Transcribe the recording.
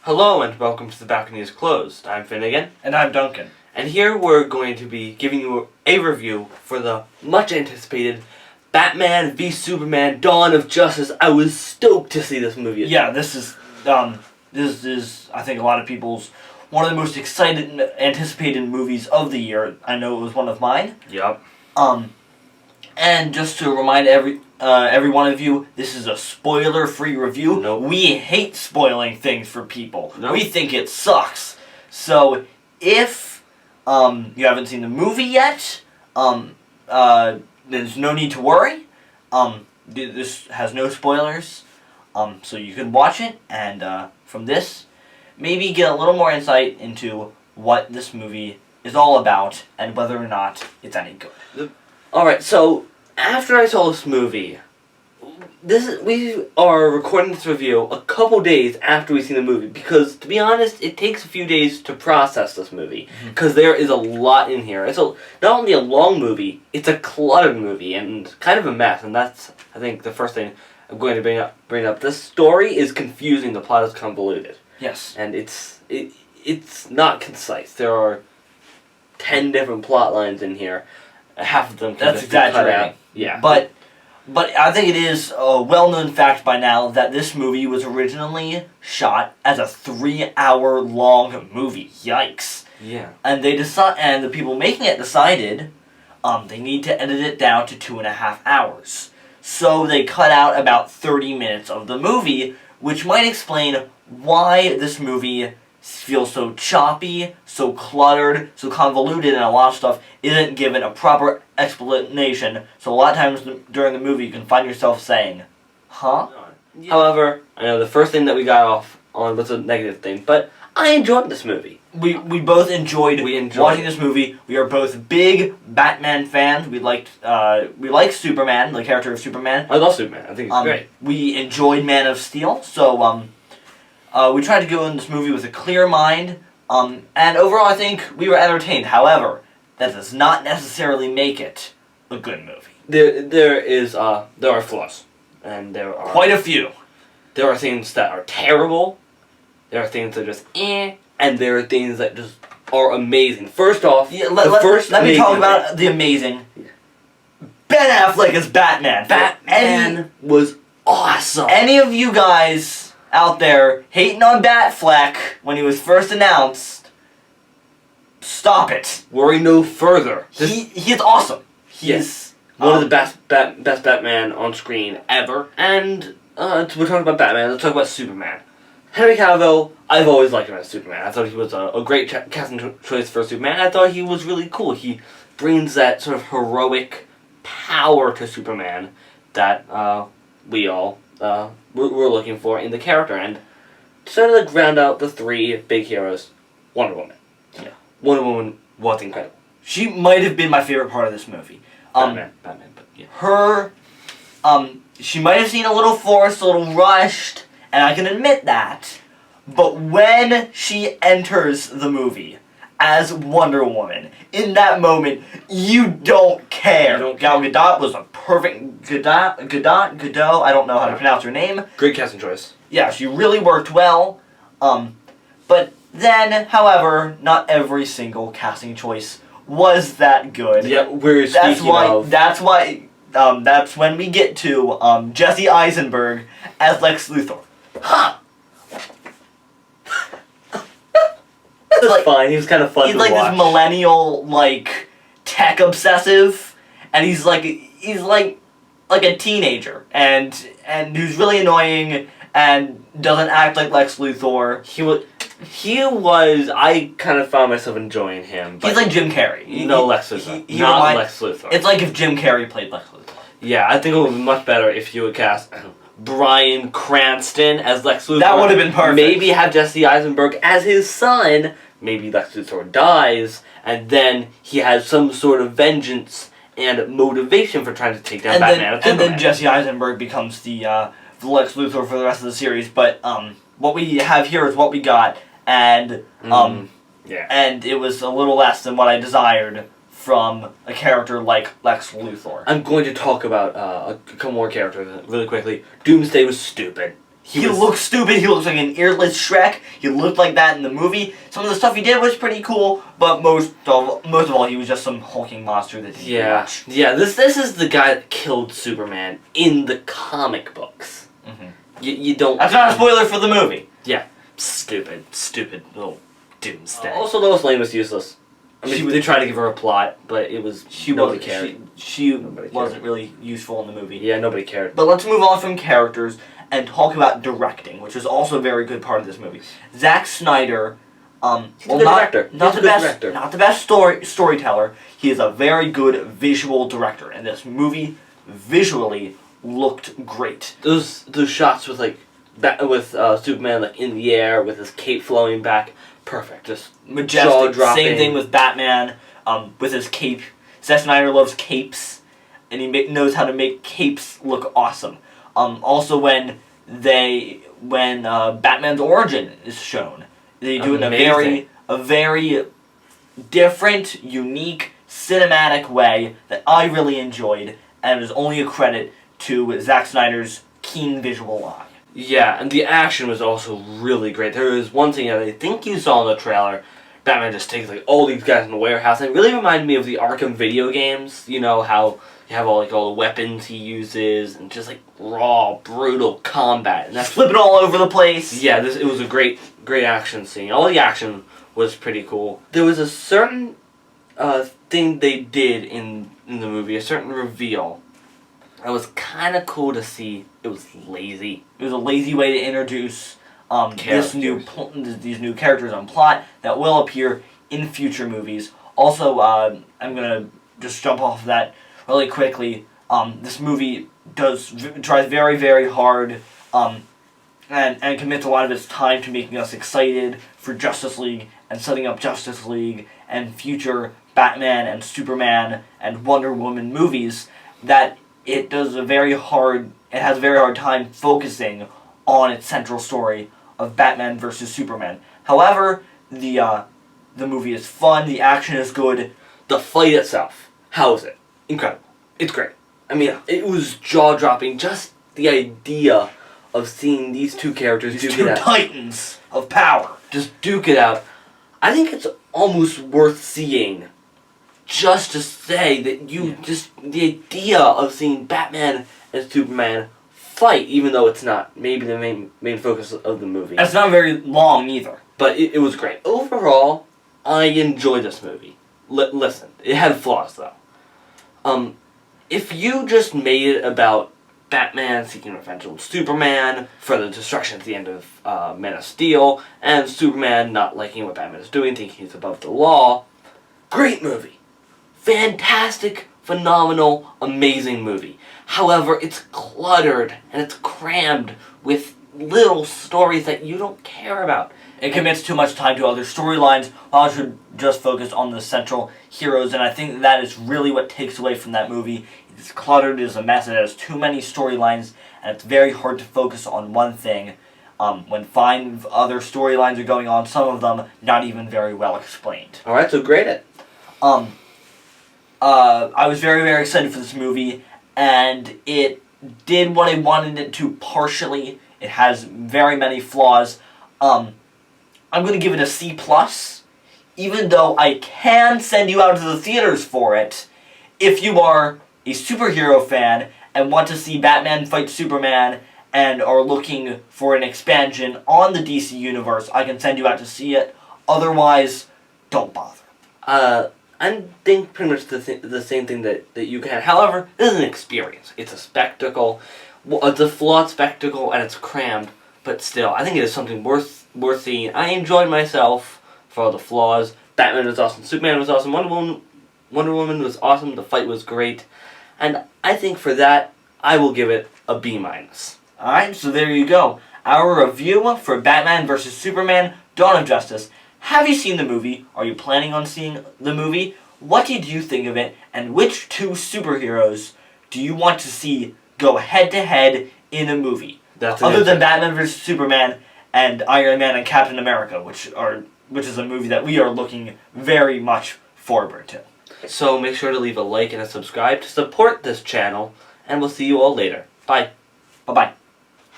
Hello and welcome to The Balcony is Closed. I'm Finnegan. And I'm Duncan. And here we're going to be giving you a review for the much anticipated Batman v Superman Dawn of Justice. I was stoked to see this movie. Yeah, this is I think a lot of people's one of the most excited and anticipated movies of the year. I know it was one of mine. Yep. And just to remind every one of you, this is a spoiler-free review. Nope. We hate spoiling things for people. Nope. We think it sucks. So if you haven't seen the movie yet, there's no need to worry. This has no spoilers. So you can watch it and from this, maybe get a little more insight into what this movie is all about and whether or not it's any good. Alright, so after I saw this movie, we are recording this review a couple days after we've seen the movie because, to be honest, it takes a few days to process this movie because there is a lot in here. It's not only a long movie, it's a cluttered movie and kind of a mess, and that's, I think, the first thing I'm going to bring up. This story is confusing, the plot is convoluted. Yes. And it's not concise. There are 10 different plot lines in here. Half of them can That's just be cut exaggerating. out. Yeah. But I think it is a well-known fact by now that this movie was originally shot as a 3-hour-long movie. Yikes. Yeah. And and the people making it decided they need to edit it down to 2.5 hours. So they cut out about 30 minutes of the movie, which might explain why this movie feels so choppy, so cluttered, so convoluted, and a lot of stuff isn't given a proper explanation. So a lot of times during the movie you can find yourself saying, huh? Yeah. However, I know the first thing that we got off on was a negative thing, but I enjoyed this movie. We both enjoyed watching this movie. We are both big Batman fans. We liked Superman, the character of Superman. I love Superman. I think it's great. We enjoyed Man of Steel, so we tried to go in this movie with a clear mind, and overall I think we were entertained. However, that does not necessarily make it a good movie. There are flaws, and there are quite a few. There are things that are terrible. There are things that are just and there are things that just are amazing. First off, let me talk about the amazing. Ben Affleck as Batman. Batman was awesome. Any of you guys out there hating on Batfleck when he was first announced, stop it. Worry no further. He is awesome. He's one of the best Batman on screen ever. And we're talking about Batman. Let's talk about Superman. Henry Cavill, I've always liked him as Superman. I thought he was a great casting choice for Superman. I thought he was really cool. He brings that sort of heroic power to Superman that we all we're looking for in the character. And decided to ground out the three big heroes. Wonder Woman. Yeah. Wonder Woman was incredible. She might have been my favorite part of this movie. Batman, but yeah. Her, she might have seemed a little forced, a little rushed, and I can admit that. But when she enters the movie as Wonder Woman, in that moment, you don't care. Gal Gadot was a perfect Gadot, I don't know how to pronounce her name. Great casting choice. Yeah, she really worked well. But then, however, not every single casting choice was that good. Yeah, that's when we get to Jesse Eisenberg as Lex Luthor. Huh. That's fine. He was kind of fun. He's like this millennial, tech obsessive, and he's like a teenager, and who's really annoying and doesn't act like Lex Luthor. He was. I kind of found myself enjoying him. But he's like Jim Carrey. Lex Luthor. Not Lex Luthor. It's like if Jim Carrey played Lex Luthor. Yeah, I think it would be much better if you would cast Bryan Cranston as Lex Luthor. That would have been perfect. Maybe have Jesse Eisenberg as his son. Maybe Lex Luthor dies, and then he has some sort of vengeance and motivation for trying to take down Batman. And then Jesse Eisenberg becomes the Lex Luthor for the rest of the series. But what we have here is what we got, and and it was a little less than what I desired from a character like Lex Luthor. I'm going to talk about a couple more characters really quickly. Doomsday was stupid. He looks stupid. He looks like an earless Shrek. He looked like that in the movie. Some of the stuff he did was pretty cool, but most of all, he was just some hulking monster that didn't do much. Yeah, this is the guy that killed Superman in the comic books. You don't... That's not a spoiler for the movie. Yeah. Stupid little doomsday. Also, Lois Lane was useless. I mean, they tried to give her a plot, but it was... Nobody cared. She wasn't really useful in the movie. Yeah, nobody cared. But let's move on from characters and talk about directing, which is also a very good part of this movie. Zack Snyder, he's a good director. Not the best storyteller. He is a very good visual director, and this movie visually looked great. Those shots with Superman like in the air with his cape flowing back, perfect. Just majestic. jaw-dropping. Same thing with Batman, with his cape. Zack Snyder loves capes, and he knows how to make capes look awesome. Also, when Batman's origin is shown, they do it in a very different, unique, cinematic way that I really enjoyed, and it is only a credit to Zack Snyder's keen visual eye. Yeah, and the action was also really great. There was one thing that I think you saw in the trailer. Batman just takes like all these guys in the warehouse, and it really reminded me of the Arkham video games. You know how you have all the weapons he uses, and just like raw, brutal combat, and that's flipping all over the place. Yeah, it was a great action scene. All the action was pretty cool. There was a certain thing they did in the movie, a certain reveal. It was kind of cool to see. It was lazy. It was a lazy way to introduce these new characters on plot that will appear in future movies. Also, I'm gonna just jump off of that really quickly. This movie tries very, very hard and commits a lot of its time to making us excited for Justice League and setting up Justice League and future Batman and Superman and Wonder Woman movies. That it has a very hard time focusing on its central story of Batman versus Superman. However, the movie is fun, the action is good. The fight itself, how is it? Incredible. It's great. I mean, it was jaw-dropping. Just the idea of seeing these two characters duke it out. Titans of power. Just duke it out. I think it's almost worth seeing. Just to say that the idea of seeing Batman and Superman fight, even though it's not maybe the main focus of the movie. It's not very long either. But it was great. Overall, I enjoyed this movie. Listen, it had flaws though. If you just made it about Batman seeking revenge on Superman for the destruction at the end of Man of Steel, and Superman not liking what Batman is doing, thinking he's above the law, great movie. Fantastic, phenomenal, amazing movie. However, it's cluttered and it's crammed with little stories that you don't care about. It commits too much time to other storylines, while I should just focus on the central heroes, and I think that is really what takes away from that movie. It's cluttered, it's a mess, it has too many storylines, and it's very hard to focus on one thing when 5 other storylines are going on, some of them not even very well explained. Alright, so grade it. I was very, very excited for this movie, and it did what I wanted it to partially. It has very many flaws. I'm going to give it a C+, even though I can send you out to the theaters for it. If you are a superhero fan and want to see Batman fight Superman and are looking for an expansion on the DC Universe, I can send you out to see it. Otherwise, don't bother. I think pretty much the same thing that you can. However, this is an experience. It's a spectacle. It's a flawed spectacle, and it's crammed. But still, I think it is something worth seeing. I enjoyed myself for all the flaws. Batman was awesome. Superman was awesome. Wonder Woman was awesome. The fight was great. And I think for that, I will give it a B-. Alright, so there you go. Our review for Batman vs. Superman, Dawn of Justice. Have you seen the movie? Are you planning on seeing the movie? What did you think of it? And which 2 superheroes do you want to see go head-to-head in a movie? Other than Batman vs. Superman and Iron Man and Captain America, which is a movie that we are looking very much forward to. So make sure to leave a like and a subscribe to support this channel, and we'll see you all later. Bye. Bye-bye.